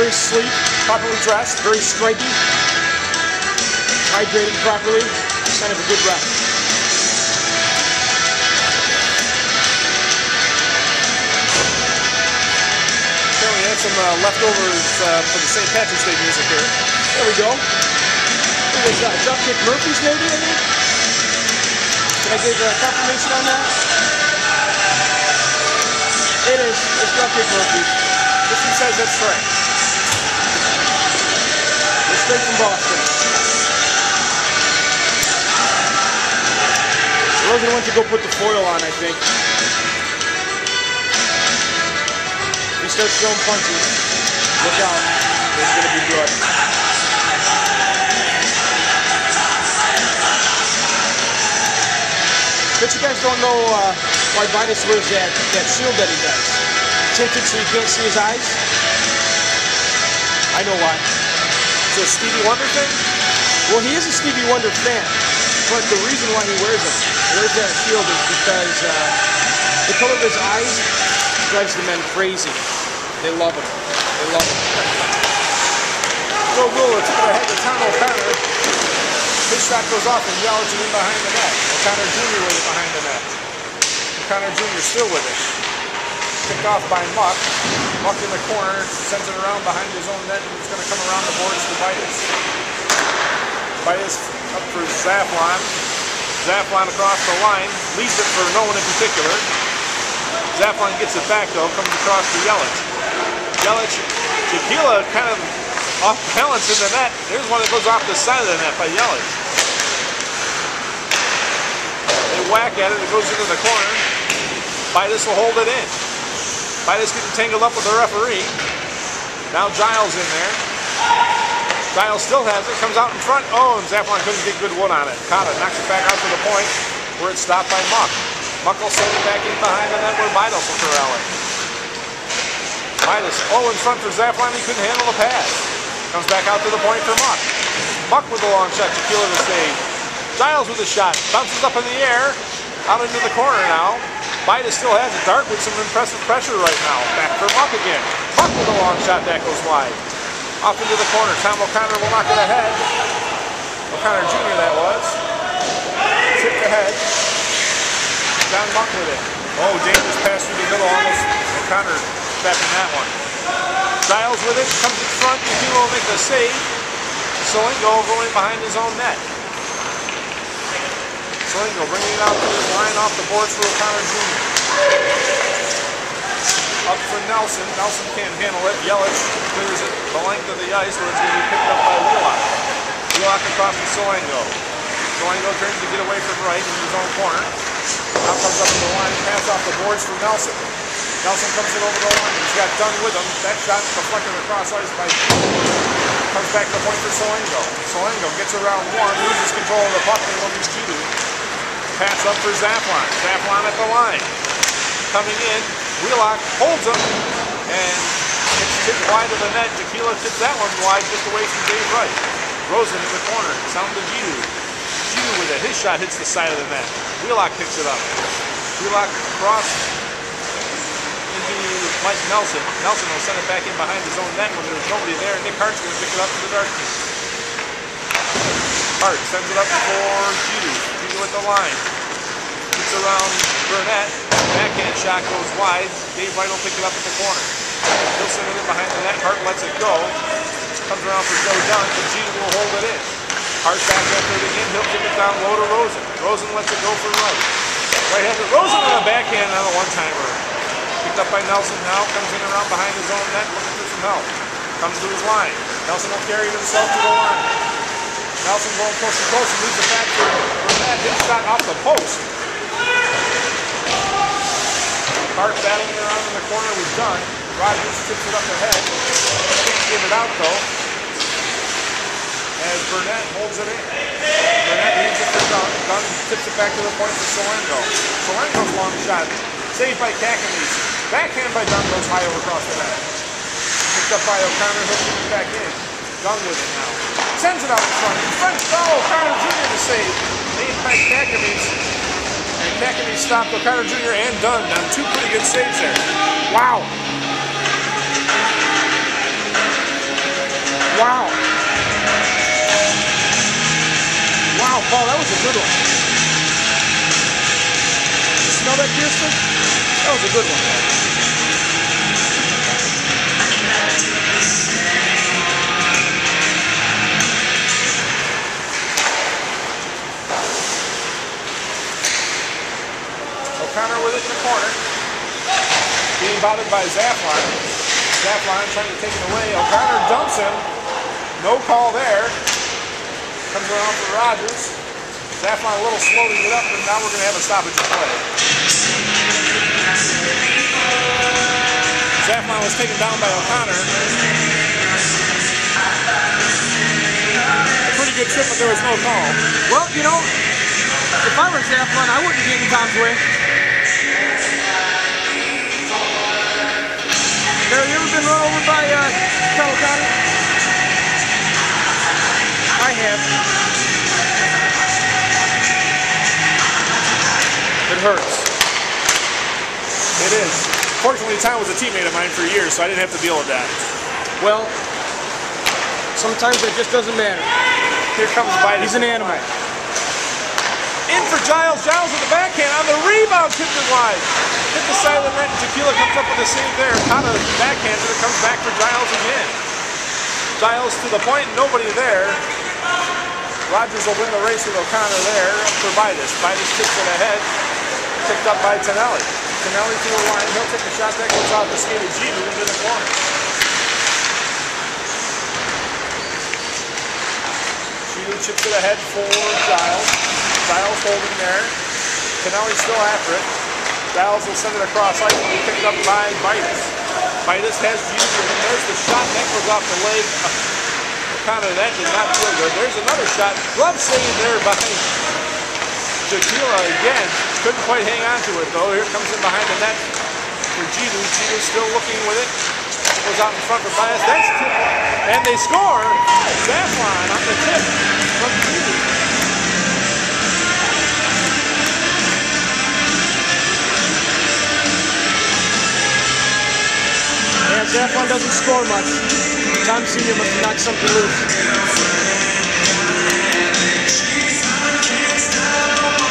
very sleek, properly dressed, very striking, hydrated properly, sign of a good rep. Okay, we had some leftovers for the St. Patrick's Day music here. There we go. It was Dropkick Murphys maybe, I think? Can I get confirmation on that? It is. It's Dropkick Murphys. This one says that's right. They're straight from Boston. Rosen went to go put the foil on, I think. He starts throwing punches. Look out. It's going to be good. But you guys don't know why Vitus wears that shield that he does. Tinted so you can't see his eyes. I know why. It's a Stevie Wonder thing? Well, he is a Stevie Wonder fan, but the reason why he wears that shield is because the color of his eyes drives the men crazy. They love him. They love him. Joe Gula took it ahead to Tom O'Connor. His shot goes off and Yelich in behind the net. O'Connor Jr. with it behind the net. O'Connor Jr. still with it. Picked off by Muck. Muck in the corner, sends it around behind his own net, and it's going to come around the boards to Vitus. Vitus up for Zaflon. Zaflon across the line, leaves it for no one in particular. Zaflon gets it back though, comes across to Yelich. Yelich, Tequila kind of off balance in the net. There's one that goes off the side of the net by Yelich. They whack at it, it goes into the corner. Vitus will hold it in. Vitus getting tangled up with the referee. Now Giles in there. Giles still has it, comes out in front. Oh, and Zaflon couldn't get good wood on it. Caught it, knocks it back out to the point where it's stopped by Muck. Muck will send it back in behind the net where Vitus will corral it. Vitus, in front for Zaflon, he couldn't handle the pass. Comes back out to the point for Muck. Muck with a long shot, Tequila to save. Giles with a shot, bounces up in the air, out into the corner now. Vitus still has it. Dark with some impressive pressure right now. Back for Muck again. Muck with a long shot, that goes wide. Off into the corner. Tom O'Connor will knock it ahead. O'Connor Jr. that was. Tipped ahead. John Muck with it. Oh, dangerous pass through the middle. Almost O'Connor backing that one. Giles with it. Comes in front. Tequila will make the save. Solingo going behind his own net. Solingo bringing it out to his line off the boards for O'Connor Jr. Up for Nelson. Nelson can't handle it. Yelich clears it the length of the ice where it's going to be picked up by Wheelock. Wheelock across to Solingo. Solingo turns to get away from right in his own corner. Now comes up to the line. Pass off the boards for Nelson. Nelson comes in over the line. He's got Dunn with him. That shot's deflected across ice by comes back to the point for Solingo. Solingo gets around one, loses control of the puck, and will be Judo. Pass up for Zaflon. Zaflon at the line. Coming in, Wheelock holds him, and it's tipped wide of the net. Tequila tips that one wide just away from Dave Wright. Rosen in the corner, sound to Judo. Judo with it, his shot hits the side of the net. Wheelock picks it up. Wheelock across into Mike Nelson. Nelson will send it back in behind his own net when there's nobody there. Nick Hart's going to pick it up in the darkness. Hart sends it up for Judo. Judo at the line. Gets around Burnett. Backhand shot goes wide. Dave Wright will pick it up at the corner. He'll send it in behind the net. Hart lets it go. Comes around for Joe Dunn, but Judo will hold it in. Hart back after it again. He'll kick it down low to Rosen. Rosen lets it go for Wright. Right-handed Rosen on a backhand on a one-timer. Picked up by Nelson now. Comes in around behind his own net looking for some help. Comes to his line. Nelson will carry it himself to the line. Nelson going close to close and leaves it back for Burnett. His shot off the post. Hart battling around in the corner with Dunn. Rogers tips it up ahead. Can't give it out though. As Burnett holds it in. Burnett leaves it for Dunn. Dunn tips it back to the point for Solingo. Solingo's long shot. Saved by Kakamese. Backhand by Dunn goes high over across the net. Picked up by O'Connor. He'll kick it back in. Dunn with it now. Sends it out in front. In front. Oh, O'Connor Jr. to save. Made by Kakamese. And Kakamese stopped O'Connor Jr. and Dunn on two pretty good saves there. Wow. Wow. Wow, Paul, that was a good one. You smell that, Kirsten? That was a good one. O'Connor with it in the corner. Being bothered by Zaflon. Zaflon trying to take it away. O'Connor dumps him. No call there. Comes around for Rogers. Zaflon a little slow to get up, and now we're going to have a stoppage of play. Zaflon was taken down by O'Connor. A pretty good trip, but there was no call. Well, you know, if I were Zaflon, I wouldn't get in Tom's way. Have you ever been run over by Tom O'Connor? I have. It hurts. It is. Fortunately, Tom was a teammate of mine for years, so I didn't have to deal with that. Well, sometimes it just doesn't matter. Here comes Biden. He's an animal. In for Giles. Giles with the backhand on the rebound, tipped it wide. Hit the side of the net, and Tequila comes up with the save there. Kind of backhanded it, comes back for Giles again. Giles to the point, nobody there. Rogers will win the race with O'Connor there for Bidas. Bidas tips it ahead, picked up by Tonelli. Tonelli to the line, he'll take the shot that goes off the skate of Gidu into the corner. Gidu chips it ahead for Giles. Giles holding there. Tonelli still after it. Giles will send it across ice and be picked up by Bidas. Bidas has Gidu, and there's the shot. That goes off the leg. Kind of that did not feel good. There's another shot. Glove save there by Tequila again. Couldn't quite hang on to it though. Here comes in behind the net for Gidu. Gidu still looking with it. Goes out in front for Bidas. That's tip. And they score. Zaflon on the tip from Gidu. Yeah, Zaflon doesn't score much. Tom Sr. must have knocked something loose.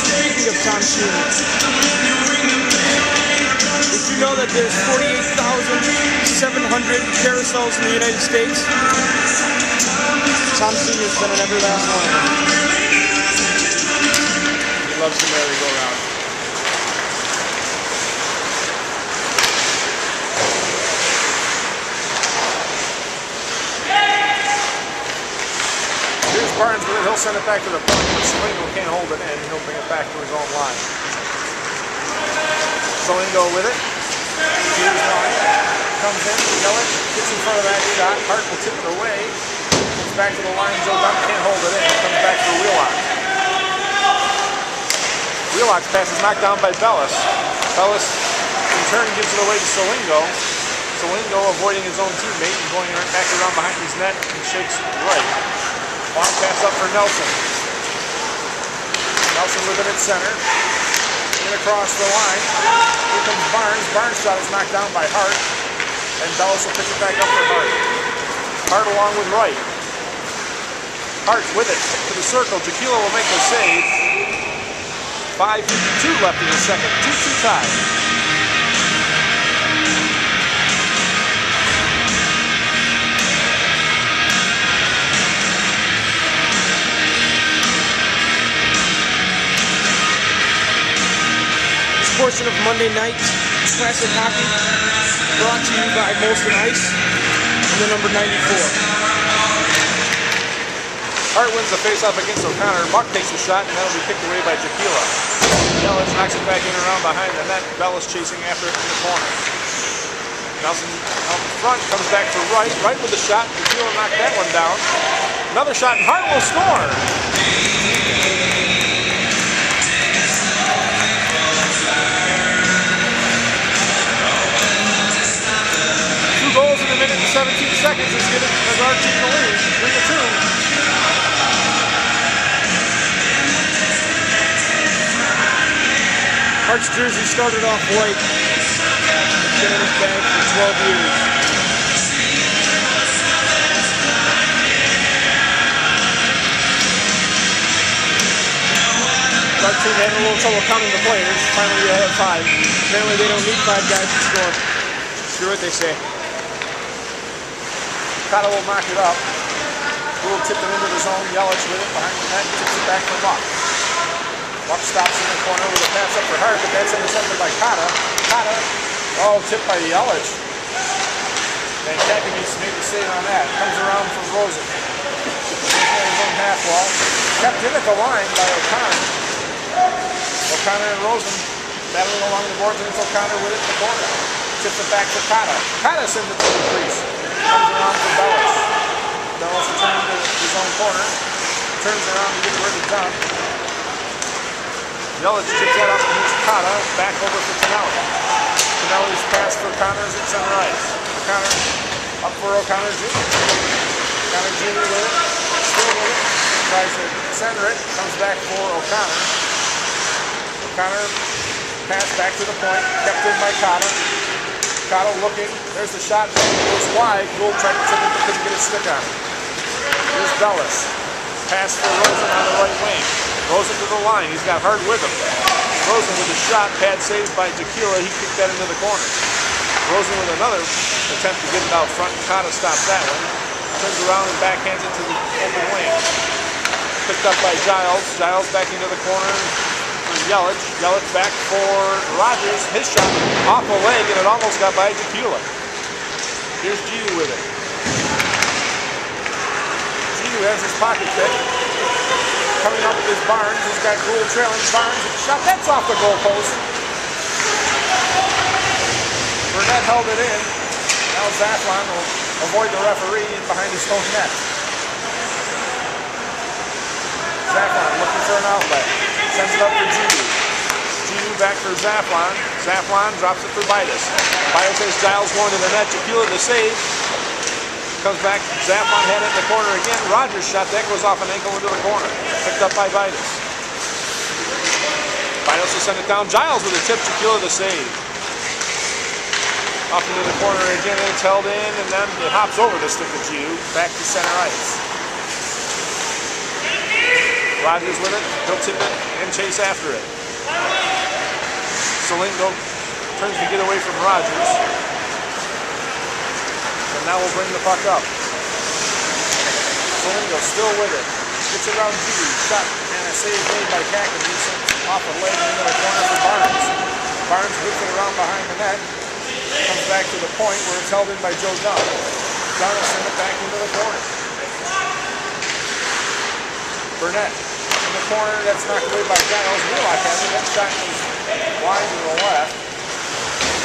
Speaking of Tom Sr., did you know that there's 48,700 carousels in the United States? Tom Sr.'s been on every last one of them. He loves the merry-go-round. Barnes with it, he'll send it back to the point, but Solingo can't hold it in. He'll bring it back to his own line. Solingo with it. Here's line. Comes in, Yelich gets in front of that shot. Hart will tip it away. Gets back to the line. Joe Dunn can't hold it in. It comes back for Wheelock. Wheelock's pass is knocked down by Bellis. Bellis in turn gives it away to Solingo. Solingo avoiding his own teammate and going right back around behind his net and shakes right. Long pass up for Nelson. Nelson with it at center. In across the line. Here comes Barnes. Barnes' shot is knocked down by Hart. And Bellis will pitch it back up for Hart. Hart along with Wright. Hart with it to the circle. Tequila will make the save. 5:52 left in the second. 2-2 tie. Portion of Monday night's Classic Hockey brought to you by Molson Ice and the number 94. Hart wins the face-off against O'Connor. Buck takes a shot, and that'll be kicked away by Tequila. Yelich knocks it back in around behind the net. Bellis chasing after it in the corner. Nelson out in front, comes back to Wright. Wright with the shot. Tequila knocked that one down. Another shot, and Hart will score. Goals in a minute and 17 seconds is giving our team the lead, 3-2. Hart's jersey started off white. It's been in his bag for 12 years. Our team had a little trouble counting the players. Finally, they had 5. Apparently, they don't need 5 guys to score. Screw it, they say. Cotta will knock it up. Gould tipped it into the zone. Yelich with it behind the net. Tips it back for Muck. Muck stops in the corner with a pass up for Hart, but that's intercepted by Cotta. Cotta, oh, tipped by Yelich. And Wojckinski made the save on that. Comes around from Rosen. His own half wall. Kept in at the line by O'Connor. O'Connor and Rosen battling along the boards, and it's O'Connor with it in the corner. Tips it back for Cotta. Cotta sends it to the crease. Comes around for Bellis. Bellis returns to his own corner. Turns around to get rid of the dump. Yelich chips that up and here's Cotta. Back over for Tonelli. Tonelli's pass for O'Connor's at center ice. O'Connor up for O'Connor Jr. O'Connor Jr. with it. Still with it. Tries to center it. Comes back for O'Connor. O'Connor pass back to the point. Kept in by Cotta. Cotta looking. There's the shot. Goes wide. Gould tried to tip it but couldn't get his stick on it. Here's Bellis. Pass for Rosen on the right wing. Rosen to the line. He's got Hart with him. Rosen with a shot. Pad saved by Tequila. He kicked that into the corner. Rosen with another attempt to get it out front. Cotta stops that one. Turns around and backhands it to the open wing. Picked up by Giles. Giles back into the corner for Yelich. Yelich back for Rogers. His shot off a leg and it almost got by Tequila. Here's Giu with it. Giu has his pocket pick. Coming up with his Barnes. He's got Gould trailing. Barnes with the shot. That's off the goalpost. Burnett held it in. Now Zaflon will avoid the referee and behind his own net. Zaflon looking for an outlet. Sends it up for Giu. Giu back for Zaflon. Zaflon drops it for Bidas. Bidas has Giles going to the net. Tequila to save. Comes back. Zaflon had it in the corner again. Rogers shot. That goes off an ankle into the corner. Picked up by Bidas. Bidas will send it down. Giles with a tip. Tequila to save. Up into the corner again, and it's held in, and then it hops over the stick of Giu, back to center ice. Rogers with it, he'll tip it and chase after it. Salingo turns to get away from Rogers. And now we'll bring the puck up. Salingo still with it. Gets around Giu, shot, and a save made by Wojckinski, off a leg into the corner for Barnes. Barnes whips it around behind the net. Comes back to the point where it's held in by Joe Dunn. Dunn will send it back into the corner. Burnett in the corner. That's knocked away by Giles. Wheelock has it. That shot goes wide to the left.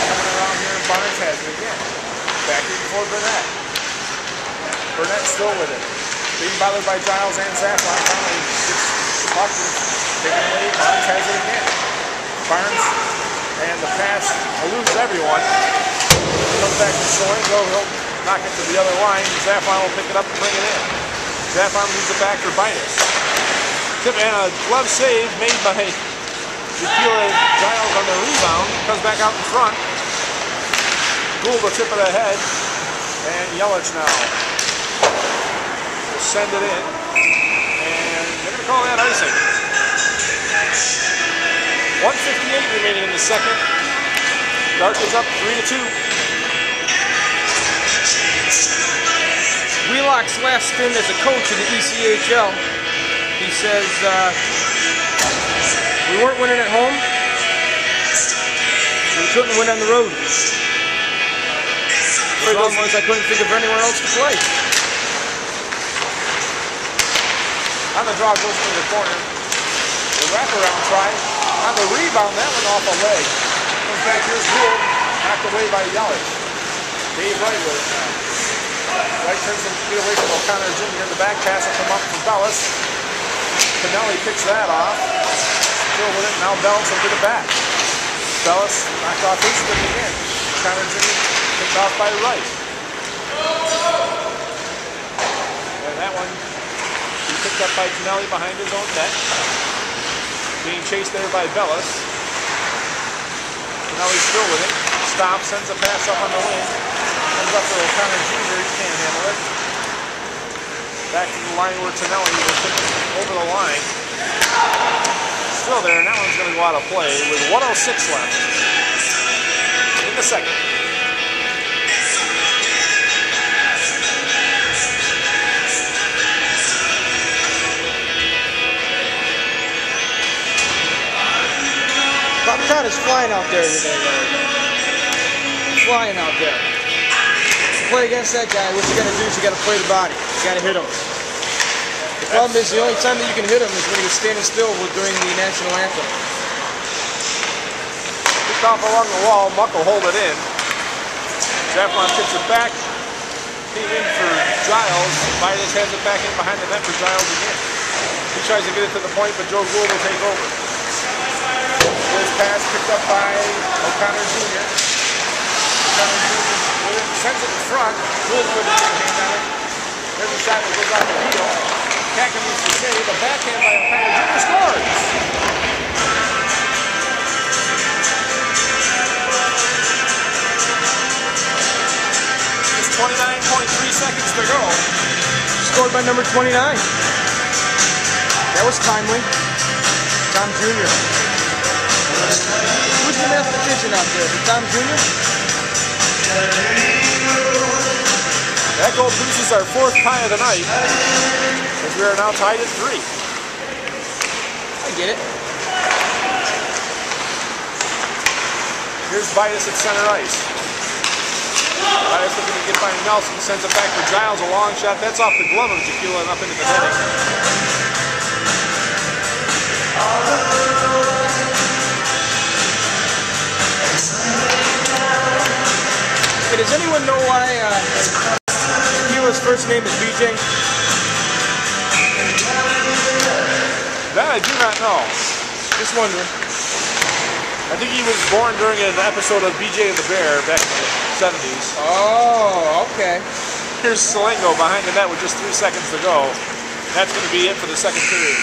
Coming around here, and Barnes has it again. Back in for Burnett. Burnett still with it. Being bothered by Giles and Zaflon. Finally gets the puck and taken away. Barnes has it again. Barnes. And the pass eludes everyone. Comes back to Salingo. He'll knock it to the other line. Zaflon will pick it up and bring it in. Zaflon moves it back for Bidas. Tip and a glove save made by Tequila. Giles on the rebound. Comes back out in front. Gould will tip it ahead. And Yelich now will send it in. And they're going to call that icing. 1:58 remaining in the second. Dark is up 3-2. Wheelock's last stint as a coach in the ECHL. He says, we weren't winning at home. We couldn't win on the road. The problem was I couldn't think of anywhere else to play. On the draw goes to the corner. The wraparound try. On the rebound, that went off a leg. Comes back, here's Gould. Knocked away by Yelich. Dave Wright with it now. Wright turns to get away from O'Connor Jr. The back pass will come up from Bellis. Tonelli picks that off. Still with it. Now Bellis will get it back. Bellis knocked off his stick again. O'Connor Jr. picked off by Wright. And that one he picked up by Tonelli behind his own net. Being chased there by Bellis. Tonelli's still with it. Stops, sends a pass up on the wing. Comes up to O'Connor Jr. He can't handle it. Back to the line where Tonelli will tip it over the line. still there, and that one's going to go out of play with 1:06 left in the second. Bobcat is flying out there today, Larry. Flying out there. To play against that guy, what you got to do is you got to play the body. You got to hit him. The problem is the only time that you can hit him is when he's standing still during the national anthem. Kicked off along the wall, Muck will hold it in. Zaffron kicks it back. Came in for Giles. Vitus has it back in behind the net for Giles again. He tries to get it to the point, but Joe Gould will take over. This pass picked up by O'Connor Jr. O'Connor Jr. sends it in front. Gould with his hand on it. There's a shot that goes off the heel. Kakin needs to save. A backhand by O'Connor Jr. scores. Just 29.3 seconds to go. Scored by number 29. That was timely. Tom Jr. Who's the mathematician out there? Is it Tom Jr.? That goal produces our fourth tie of the night, as we are now tied at 3. I get it. Here's Vitus at center ice. Vitus looking to get by Nelson, sends it back for Giles, a long shot. That's off the glove of Tequila and up into the netting. Okay, does anyone know why Tequila's first name is BJ? That I do not know. Just wondering. I think he was born during an episode of BJ and the Bear back in the 70s. Oh, okay. Here's Salengo behind the net with just 3 seconds to go. That's going to be it for the second period.